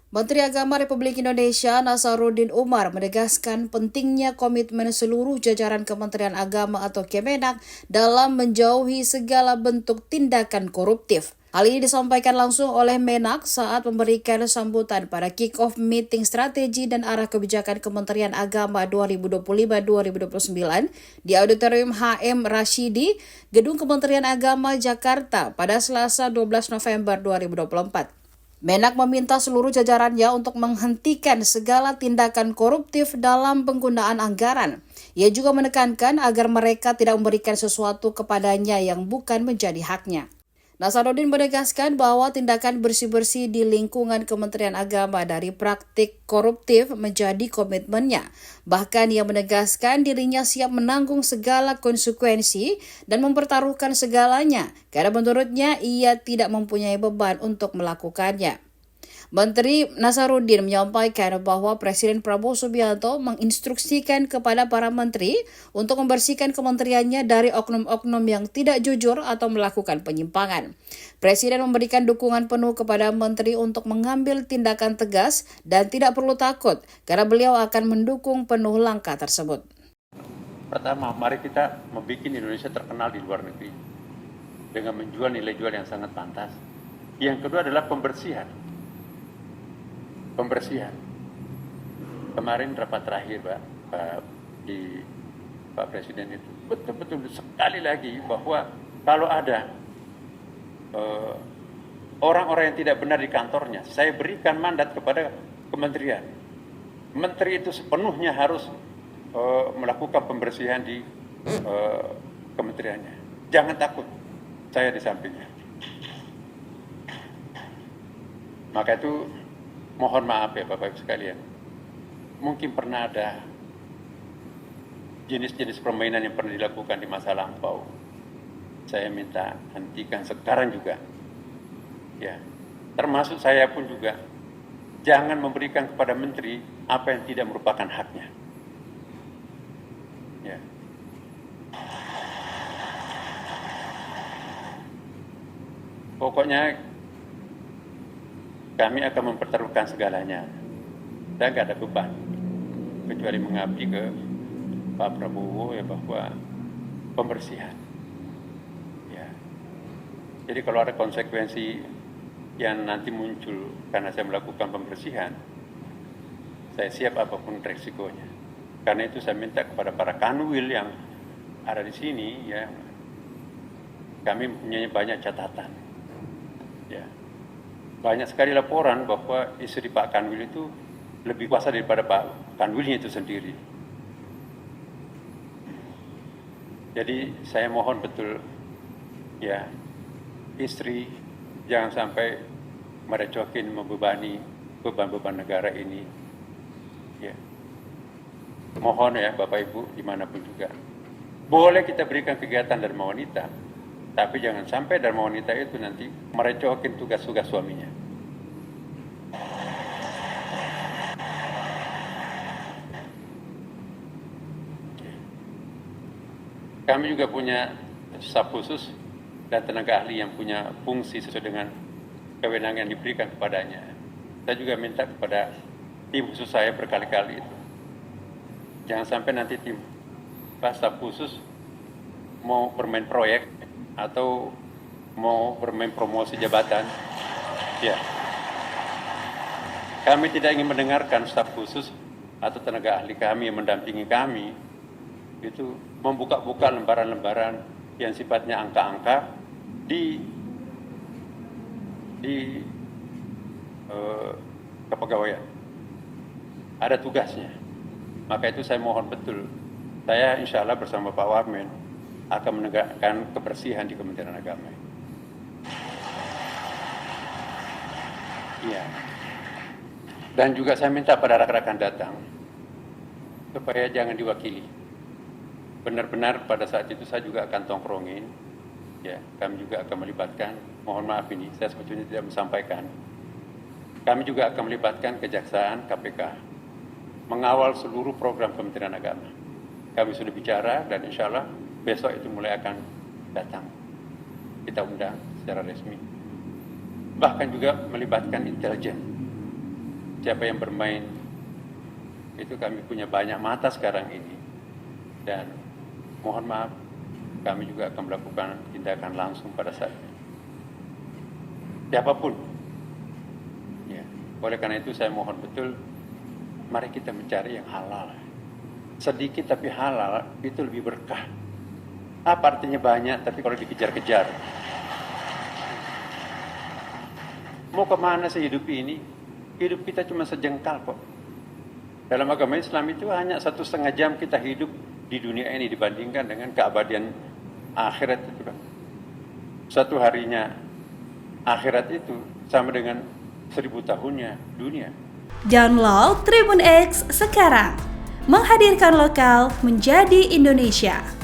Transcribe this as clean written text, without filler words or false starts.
Menteri Agama Republik Indonesia Nasaruddin Umar menegaskan pentingnya komitmen seluruh jajaran Kementerian Agama atau Kemenak dalam menjauhi segala bentuk tindakan koruptif. Hal ini disampaikan langsung oleh Menak saat memberikan sambutan pada kick-off meeting strategi dan arah kebijakan Kementerian Agama 2025-2029 di Auditorium HM Rashidi, Gedung Kementerian Agama Jakarta pada Selasa 12 November 2024. Menak meminta seluruh jajarannya untuk menghentikan segala tindakan koruptif dalam penggunaan anggaran. Ia juga menekankan agar mereka tidak memberikan sesuatu kepadanya yang bukan menjadi haknya. Nasaruddin menegaskan bahwa tindakan bersih-bersih di lingkungan Kementerian Agama dari praktik koruptif menjadi komitmennya. Bahkan ia menegaskan dirinya siap menanggung segala konsekuensi dan mempertaruhkan segalanya, karena menurutnya ia tidak mempunyai beban untuk melakukannya. Menteri Nasaruddin menyampaikan bahwa Presiden Prabowo Subianto menginstruksikan kepada para menteri untuk membersihkan kementeriannya dari oknum-oknum yang tidak jujur atau melakukan penyimpangan. Presiden memberikan dukungan penuh kepada menteri untuk mengambil tindakan tegas dan tidak perlu takut karena beliau akan mendukung penuh langkah tersebut. Pertama, mari kita membuat Indonesia terkenal di luar negeri dengan menjual nilai jual yang sangat pantas. Yang kedua adalah pembersihan. Kemarin rapat terakhir Pak Presiden itu betul-betul sekali lagi bahwa kalau ada orang-orang yang tidak benar di kantornya, saya berikan mandat kepada kementerian. Menteri itu sepenuhnya harus melakukan pembersihan di kementeriannya. Jangan takut, saya di sampingnya. Maka itu mohon maaf ya Bapak Ibu sekalian, mungkin pernah ada jenis-jenis permainan yang pernah dilakukan di masa lampau. Saya minta hentikan sekarang juga. Ya, termasuk saya pun juga. Jangan memberikan kepada menteri apa yang tidak merupakan haknya. Ya. Pokoknya kami akan mempertaruhkan segalanya. Saya nggak ada beban, kecuali mengabdi ke Pak Prabowo ya bahwa pembersihan. Ya. Jadi kalau ada konsekuensi yang nanti muncul karena saya melakukan pembersihan, saya siap apapun resikonya. Karena itu saya minta kepada para kanwil yang ada di sini, ya, kami punya banyak catatan. Ya. Banyak sekali laporan bahwa istri Pak Kanwil itu lebih kuasa daripada Pak Kanwilnya itu sendiri. Jadi saya mohon betul ya, istri jangan sampai merecokin, membebani beban-beban negara ini. Ya. Mohon ya Bapak Ibu dimanapun juga. Boleh kita berikan kegiatan Dharma Wanita, tapi jangan sampai Dharma Wanita itu nanti merecokin tugas-tugas suaminya. Kami juga punya staf khusus dan tenaga ahli yang punya fungsi sesuai dengan kewenangan yang diberikan kepadanya. Saya juga minta kepada tim khusus saya berkali-kali itu. Jangan sampai nanti tim staf khusus mau bermain proyek atau mau bermain promosi jabatan. Ya. Kami tidak ingin mendengarkan staf khusus atau tenaga ahli kami yang mendampingi kami itu membuka-buka lembaran-lembaran yang sifatnya angka-angka di kepegawaian. Ada tugasnya. Maka itu saya mohon betul. Saya insya Allah bersama Pak Wamen akan menegakkan kebersihan di Kementerian Agama. Iya. Dan juga saya minta pada rekan-rekan datang supaya jangan diwakili. Benar-benar pada saat itu saya juga akan tongkrongin, ya, kami juga akan melibatkan, mohon maaf ini, saya sebetulnya tidak menyampaikan, kami juga akan melibatkan Kejaksaan, KPK, mengawal seluruh program Kementerian Agama. Kami sudah bicara dan insya Allah besok itu mulai akan datang. Kita undang secara resmi. Bahkan juga melibatkan intelijen. siapa yang bermain itu kami punya banyak mata sekarang ini, dan mohon maaf kami juga akan melakukan tindakan langsung pada saat ini. Siapapun. Ya. Oleh karena itu saya mohon betul, mari kita mencari yang halal. Sedikit tapi halal itu lebih berkah. Apa artinya banyak tapi kalau dikejar-kejar? Mau kemana sih hidup ini? Hidup kita cuma sejengkal kok. Dalam agama Islam itu hanya 1,5 jam kita hidup di dunia ini dibandingkan dengan keabadian akhirat itu kan. Satu harinya akhirat itu sama dengan 1000 tahunnya dunia. Download Tribun X sekarang, menghadirkan lokal menjadi Indonesia.